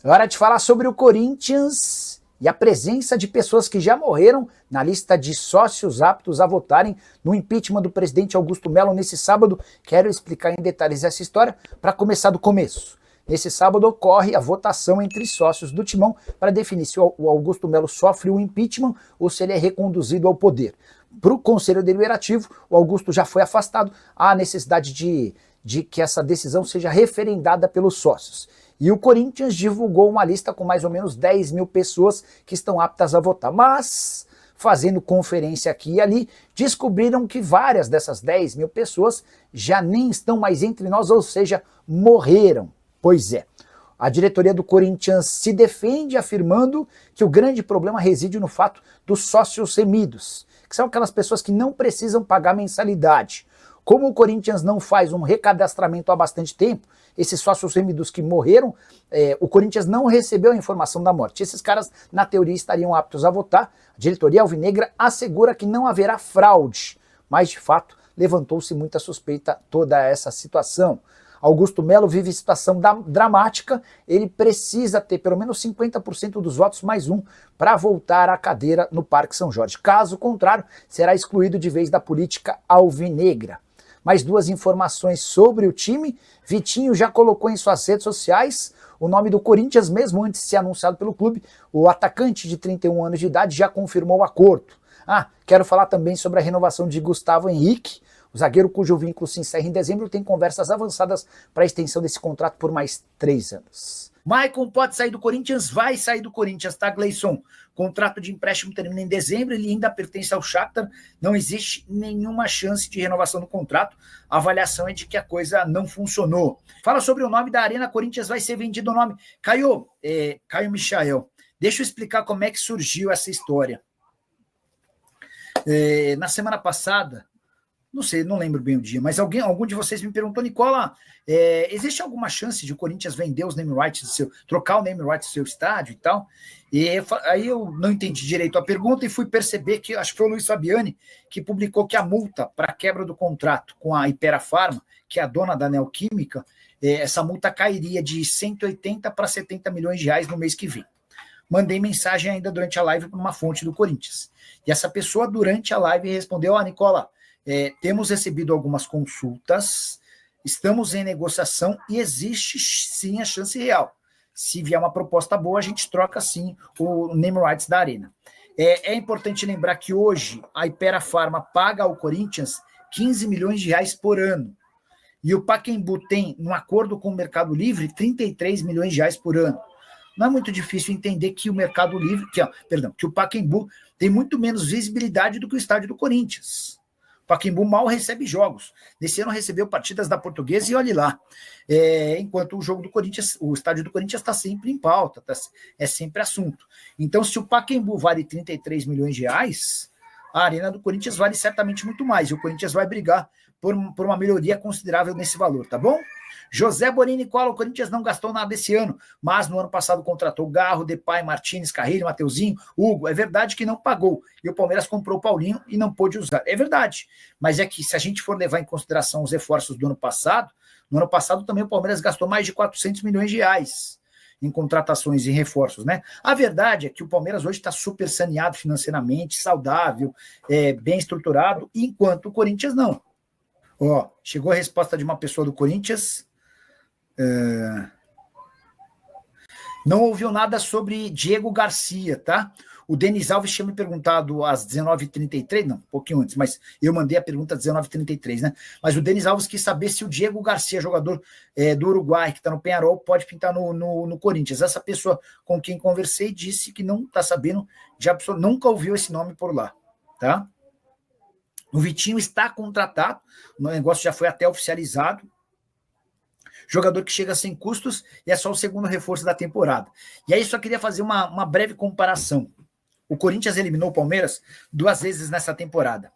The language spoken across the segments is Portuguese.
É hora de falar sobre o Corinthians e a presença de pessoas que já morreram na lista de sócios aptos a votarem no impeachment do presidente Augusto Melo nesse sábado. Quero explicar em detalhes essa história para começar do começo. Nesse sábado ocorre a votação entre sócios do Timão para definir se o Augusto Melo sofre o impeachment ou se ele é reconduzido ao poder. Para o Conselho Deliberativo, o Augusto já foi afastado. Há necessidade de que essa decisão seja referendada pelos sócios. E o Corinthians divulgou uma lista com mais ou menos 10 mil pessoas que estão aptas a votar. Mas, fazendo conferência aqui e ali, descobriram que várias dessas 10 mil pessoas já nem estão mais entre nós, ou seja, morreram. Pois é. A diretoria do Corinthians se defende afirmando que o grande problema reside no fato dos sócios remidos, que são aquelas pessoas que não precisam pagar mensalidade. Como o Corinthians não faz um recadastramento há bastante tempo, esses sócios remidos que morreram, o Corinthians não recebeu a informação da morte. Esses caras, na teoria, estariam aptos a votar. A diretoria alvinegra assegura que não haverá fraude, mas, de fato, levantou-se muita suspeita toda essa situação. Augusto Melo vive situação dramática, ele precisa ter pelo menos 50% dos votos mais um para voltar à cadeira no Parque São Jorge. Caso contrário, será excluído de vez da política alvinegra. Mais duas informações sobre o time. Vitinho já colocou em suas redes sociais o nome do Corinthians, mesmo antes de ser anunciado pelo clube. O atacante de 31 anos de idade já confirmou o acordo. Quero falar também sobre a renovação de Gustavo Henrique. O zagueiro cujo vínculo se encerra em dezembro tem conversas avançadas para a extensão desse contrato por mais 3 anos. Maicon pode sair do Corinthians? Vai sair do Corinthians, tá, Gleison? Contrato de empréstimo termina em dezembro, ele ainda pertence ao Shakhtar, não existe nenhuma chance de renovação do contrato, a avaliação é de que a coisa não funcionou. Fala sobre o nome da Arena Corinthians, vai ser vendido o nome. Caio Michael, deixa eu explicar como é que surgiu essa história. Na semana passada, não sei, não lembro bem o dia, mas algum de vocês me perguntou, Nicola, existe alguma chance de o Corinthians vender os name rights trocar o name rights do seu estádio e tal? E aí eu não entendi direito a pergunta e fui perceber que, acho que foi o Luiz Fabiani, que publicou que a multa para a quebra do contrato com a Hypera Pharma, que é a dona da Neoquímica, essa multa cairia de 180 para 70 milhões de reais no mês que vem. Mandei mensagem ainda durante a live para uma fonte do Corinthians. E essa pessoa, durante a live, respondeu, Nicola, temos recebido algumas consultas, estamos em negociação e existe sim a chance real. Se vier uma proposta boa, a gente troca sim o name rights da Arena. É importante lembrar que hoje a Hypera Pharma paga ao Corinthians 15 milhões de reais por ano. E o Pacaembu tem, no acordo com o Mercado Livre, 33 milhões de reais por ano. Não é muito difícil entender que o Mercado Livre, que o Pacaembu tem muito menos visibilidade do que o estádio do Corinthians. O Pacaembu mal recebe jogos. Nesse ano recebeu partidas da Portuguesa e olhe lá. Enquanto o jogo do Corinthians, o estádio do Corinthians está sempre em pauta, é sempre assunto. Então, se o Pacaembu vale 33 milhões de reais, a Arena do Corinthians vale certamente muito mais. E o Corinthians vai brigar por uma melhoria considerável nesse valor, tá bom? José Bonini Cola, o Corinthians não gastou nada esse ano, mas no ano passado contratou Garro, Depay, Martins, Carrilho, Mateuzinho, Hugo. É verdade que não pagou. E o Palmeiras comprou o Paulinho e não pôde usar. É verdade. Mas é que se a gente for levar em consideração os reforços do ano passado, no ano passado também o Palmeiras gastou mais de 400 milhões de reais em contratações e reforços, né? A verdade é que o Palmeiras hoje está super saneado financeiramente, saudável, bem estruturado, enquanto o Corinthians não. Chegou a resposta de uma pessoa do Corinthians. Não ouviu nada sobre Diego Garcia, tá? O Denis Alves tinha me perguntado às 19h33, não, um pouquinho antes, mas eu mandei a pergunta às 19h33, né? Mas o Denis Alves quis saber se o Diego Garcia, jogador do Uruguai, que está no Peñarol, pode pintar no Corinthians. Essa pessoa com quem conversei disse que não está sabendo de absoluto, nunca ouviu esse nome por lá, tá? O Vitinho está contratado, o negócio já foi até oficializado. Jogador que chega sem custos e é só o segundo reforço da temporada. E aí só queria fazer uma breve comparação. O Corinthians eliminou o Palmeiras 2 vezes nessa temporada.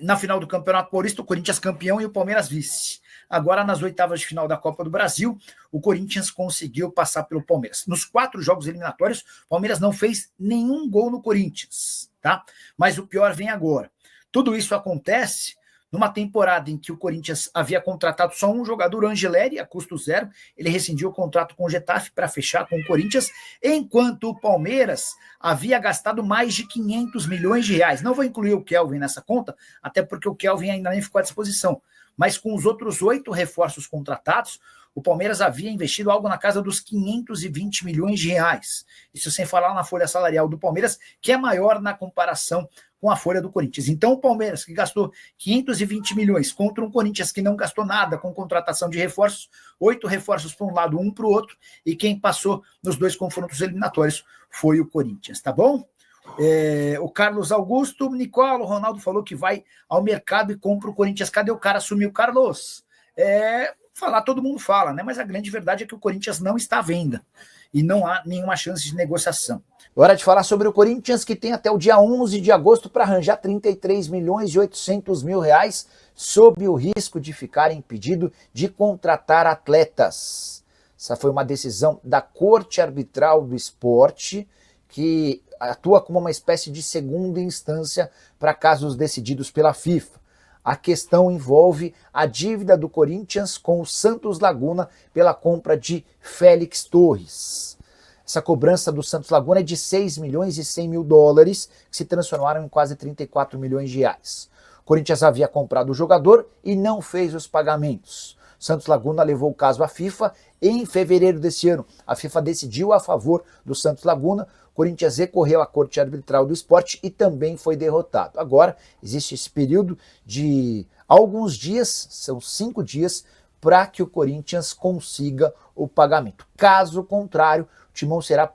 Na final do Campeonato Paulista, o Corinthians campeão e o Palmeiras vice. Agora, nas oitavas de final da Copa do Brasil, o Corinthians conseguiu passar pelo Palmeiras. Nos 4 jogos eliminatórios, o Palmeiras não fez nenhum gol no Corinthians, tá? Mas o pior vem agora. Tudo isso acontece Numa temporada em que o Corinthians havia contratado só um jogador, Angeleri, a custo zero, ele rescindiu o contrato com o Getafe para fechar com o Corinthians, enquanto o Palmeiras havia gastado mais de 500 milhões de reais. Não vou incluir o Kelvin nessa conta, até porque o Kelvin ainda nem ficou à disposição. Mas com os outros 8 reforços contratados, o Palmeiras havia investido algo na casa dos 520 milhões de reais. Isso sem falar na folha salarial do Palmeiras, que é maior na comparação com a folha do Corinthians. Então o Palmeiras, que gastou 520 milhões contra um Corinthians que não gastou nada com contratação de reforços, 8 reforços para um lado, um para o outro, e quem passou nos 2 confrontos eliminatórios foi o Corinthians, tá bom? O Carlos Augusto, Nicola, o Ronaldo falou que vai ao mercado e compra o Corinthians. Cadê o cara? Sumiu, Carlos. Falar todo mundo fala, né? Mas a grande verdade é que o Corinthians não está à venda e não há nenhuma chance de negociação. Hora de falar sobre o Corinthians, que tem até o dia 11 de agosto para arranjar 33 milhões e 800 mil reais, sob o risco de ficar impedido de contratar atletas. Essa foi uma decisão da Corte Arbitral do Esporte, que atua como uma espécie de segunda instância para casos decididos pela FIFA. A questão envolve a dívida do Corinthians com o Santos Laguna pela compra de Félix Torres. Essa cobrança do Santos Laguna é de 6 milhões e 100 mil dólares, que se transformaram em quase 34 milhões de reais. O Corinthians havia comprado o jogador e não fez os pagamentos. Santos Laguna levou o caso à FIFA e em fevereiro desse ano. A FIFA decidiu a favor do Santos Laguna. O Corinthians recorreu à Corte Arbitral do Esporte e também foi derrotado. Agora, existe esse período de alguns dias, são 5 dias, para que o Corinthians consiga o pagamento. Caso contrário, o Timão será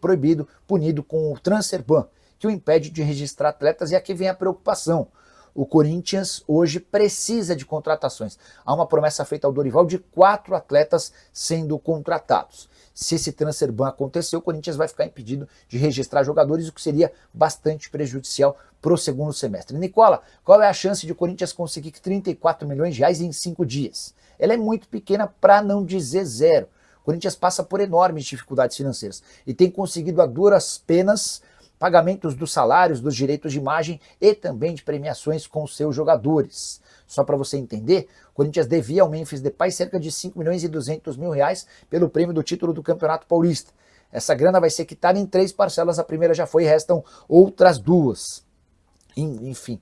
proibido, punido com o transfer ban, que o impede de registrar atletas, e aqui vem a preocupação. O Corinthians hoje precisa de contratações. Há uma promessa feita ao Dorival de 4 atletas sendo contratados. Se esse transfer ban acontecer, o Corinthians vai ficar impedido de registrar jogadores, o que seria bastante prejudicial para o segundo semestre. Nicola, qual é a chance de o Corinthians conseguir 34 milhões de reais em 5 dias? Ela é muito pequena, para não dizer zero. O Corinthians passa por enormes dificuldades financeiras e tem conseguido a duras penas pagamentos dos salários, dos direitos de imagem e também de premiações com os seus jogadores. Só para você entender, o Corinthians devia ao Memphis Depay cerca de 5 milhões e 200 mil reais pelo prêmio do título do Campeonato Paulista. Essa grana vai ser quitada em 3 parcelas, a primeira já foi, restam outras 2. Enfim,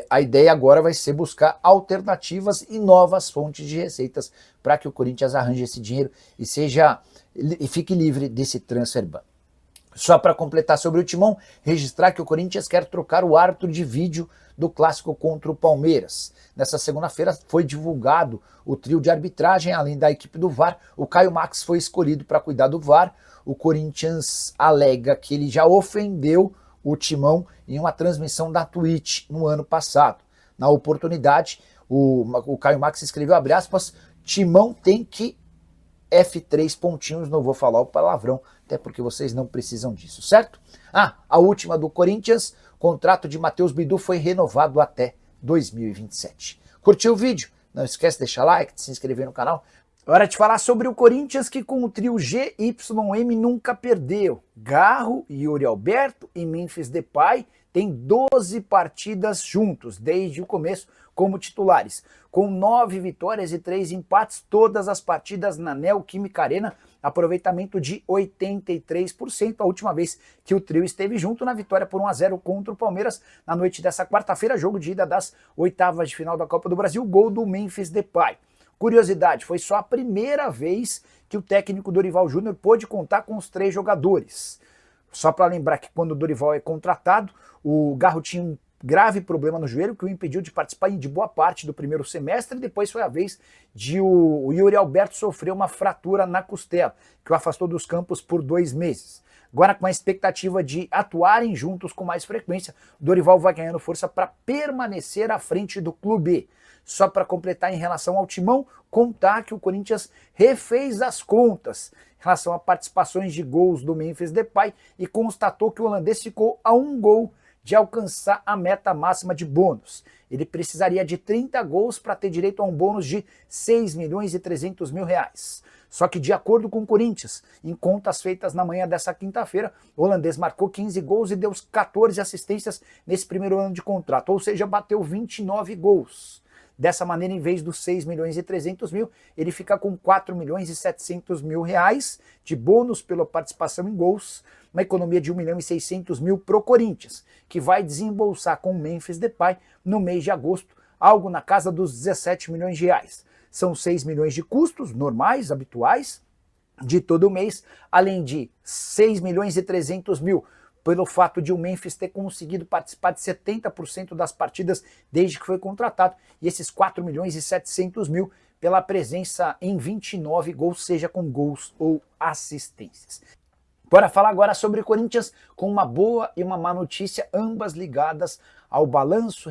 a ideia agora vai ser buscar alternativas e novas fontes de receitas para que o Corinthians arranje esse dinheiro e fique livre desse transfer ban. Só para completar sobre o Timão, registrar que o Corinthians quer trocar o árbitro de vídeo do clássico contra o Palmeiras. Nessa segunda-feira foi divulgado o trio de arbitragem, além da equipe do VAR. O Caio Max foi escolhido para cuidar do VAR. O Corinthians alega que ele já ofendeu o Timão em uma transmissão da Twitch no ano passado. Na oportunidade, o Caio Max escreveu, abre aspas, Timão tem que F3 pontinhos, não vou falar o palavrão, até porque vocês não precisam disso, certo? A última do Corinthians, contrato de Matheus Bidu foi renovado até 2027. Curtiu o vídeo? Não esquece de deixar like, de se inscrever no canal. Hora de falar sobre o Corinthians, que com o trio GYM nunca perdeu. Garro, Yuri Alberto e Memphis Depay têm 12 partidas juntos, desde o começo como titulares. Com 9 vitórias e 3 empates, todas as partidas na Neoquímica Arena, aproveitamento de 83%, a última vez que o trio esteve junto na vitória por 1-0 contra o Palmeiras, na noite dessa quarta-feira, jogo de ida das oitavas de final da Copa do Brasil, gol do Memphis Depay. Curiosidade, foi só a primeira vez que o técnico Dorival Júnior pôde contar com os 3 jogadores. Só para lembrar que quando o Dorival é contratado, o Garro tinha um grave problema no joelho que o impediu de participar de boa parte do primeiro semestre, e depois foi a vez de o Yuri Alberto sofrer uma fratura na costela, que o afastou dos campos por 2 meses. Agora, com a expectativa de atuarem juntos com mais frequência, o Dorival vai ganhando força para permanecer à frente do clube. Só para completar em relação ao Timão, contar que o Corinthians refez as contas em relação a participações de gols do Memphis Depay e constatou que o holandês ficou a 1 gol de alcançar a meta máxima de bônus. Ele precisaria de 30 gols para ter direito a um bônus de 6 milhões e 300 mil reais. Só que, de acordo com o Corinthians, em contas feitas na manhã dessa quinta-feira, o holandês marcou 15 gols e deu 14 assistências nesse primeiro ano de contrato, ou seja, bateu 29 gols. Dessa maneira, em vez dos 6 milhões e 300 mil, ele fica com 4 milhões e 700 mil reais de bônus pela participação em gols, uma economia de 1 milhão e 600 mil pro Corinthians, que vai desembolsar com o Memphis Depay no mês de agosto, algo na casa dos 17 milhões de reais. São 6 milhões de custos normais, habituais, de todo mês, além de 6 milhões e 300 mil pelo fato de o Memphis ter conseguido participar de 70% das partidas desde que foi contratado, e esses 4 milhões e 700 mil pela presença em 29 gols, seja com gols ou assistências. Bora falar agora sobre o Corinthians com uma boa e uma má notícia, ambas ligadas ao balanço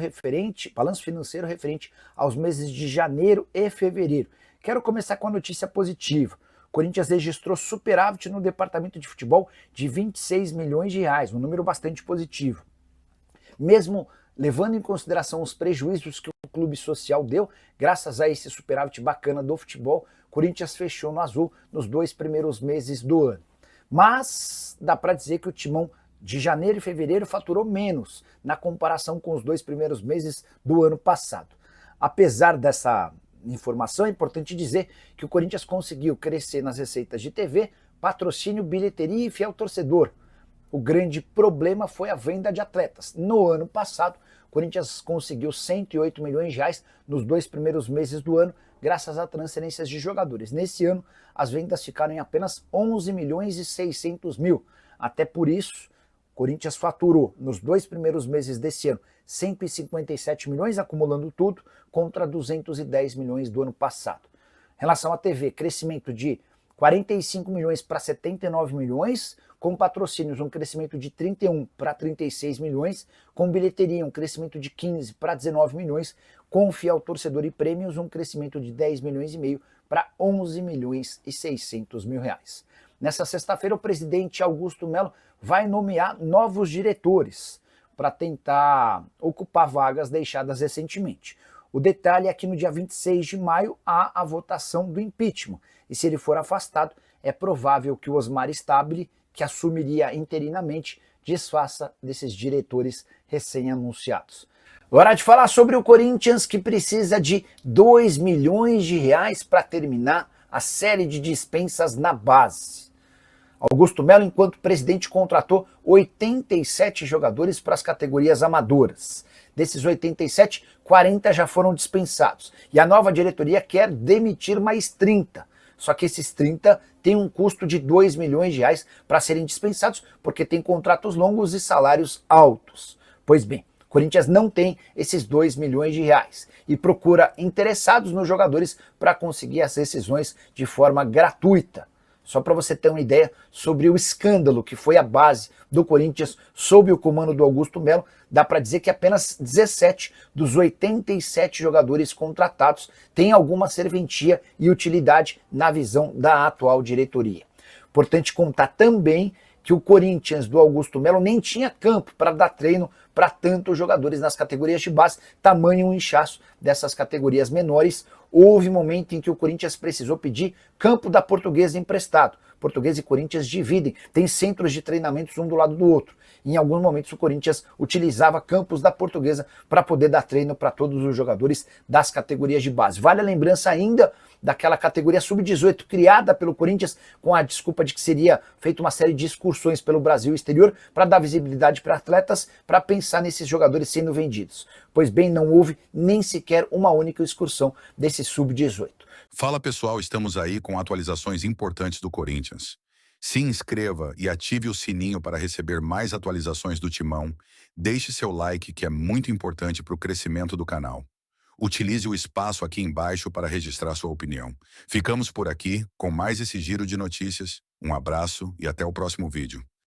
financeiro referente aos meses de janeiro e fevereiro. Quero começar com a notícia positiva. O Corinthians registrou superávit no departamento de futebol de 26 milhões de reais, um número bastante positivo. Mesmo levando em consideração os prejuízos que o clube social deu, graças a esse superávit bacana do futebol, o Corinthians fechou no azul nos 2 primeiros meses do ano. Mas dá para dizer que o Timão de janeiro e fevereiro faturou menos na comparação com os 2 primeiros meses do ano passado. Apesar dessa informação, é importante dizer que o Corinthians conseguiu crescer nas receitas de TV, patrocínio, bilheteria e fiel torcedor. O grande problema foi a venda de atletas. No ano passado, o Corinthians conseguiu 108 milhões de reais nos 2 primeiros meses do ano, graças a transferências de jogadores. Nesse ano, as vendas ficaram em apenas 11 milhões e 600 mil. Até por isso, o Corinthians faturou nos 2 primeiros meses desse ano 157 milhões, acumulando tudo, contra 210 milhões do ano passado. Em relação à TV, crescimento de 45 milhões para 79 milhões, com patrocínios um crescimento de 31 para 36 milhões, com bilheteria um crescimento de 15 para 19 milhões, com fiel torcedor e prêmios um crescimento de 10 milhões e meio para 11 milhões e 600 mil reais. Nessa sexta-feira, o presidente Augusto Melo vai nomear novos diretores para tentar ocupar vagas deixadas recentemente. O detalhe é que no dia 26 de maio há a votação do impeachment, e se ele for afastado, é provável que o Osmar Stabile, que assumiria interinamente, desfaça desses diretores recém-anunciados. Hora de falar sobre o Corinthians, que precisa de 2 milhões de reais para terminar a série de dispensas na base. Augusto Melo, enquanto presidente, contratou 87 jogadores para as categorias amadoras. Desses 87, 40 já foram dispensados. E a nova diretoria quer demitir mais 30. Só que esses 30 têm um custo de 2 milhões de reais para serem dispensados, porque tem contratos longos e salários altos. Pois bem, o Corinthians não tem esses 2 milhões de reais e procura interessados nos jogadores para conseguir as rescisões de forma gratuita. Só para você ter uma ideia sobre o escândalo que foi a base do Corinthians sob o comando do Augusto Melo, dá para dizer que apenas 17 dos 87 jogadores contratados têm alguma serventia e utilidade na visão da atual diretoria. Importante contar também que o Corinthians do Augusto Melo nem tinha campo para dar treino para tantos jogadores nas categorias de base, tamanho o inchaço dessas categorias menores. Houve momento em que o Corinthians precisou pedir campo da Portuguesa emprestado. Portuguesa e Corinthians dividem, tem centros de treinamentos um do lado do outro. Em alguns momentos o Corinthians utilizava campos da Portuguesa para poder dar treino para todos os jogadores das categorias de base. Vale a lembrança ainda daquela categoria sub-18 criada pelo Corinthians com a desculpa de que seria feita uma série de excursões pelo Brasil e exterior para dar visibilidade para atletas, para pensar nesses jogadores sendo vendidos. Pois bem, não houve nem sequer uma única excursão desse sub-18. Fala pessoal, estamos aí com atualizações importantes do Corinthians. Se inscreva e ative o sininho para receber mais atualizações do Timão. Deixe seu like, que é muito importante para o crescimento do canal. Utilize o espaço aqui embaixo para registrar sua opinião. Ficamos por aqui com mais esse giro de notícias. Um abraço e até o próximo vídeo.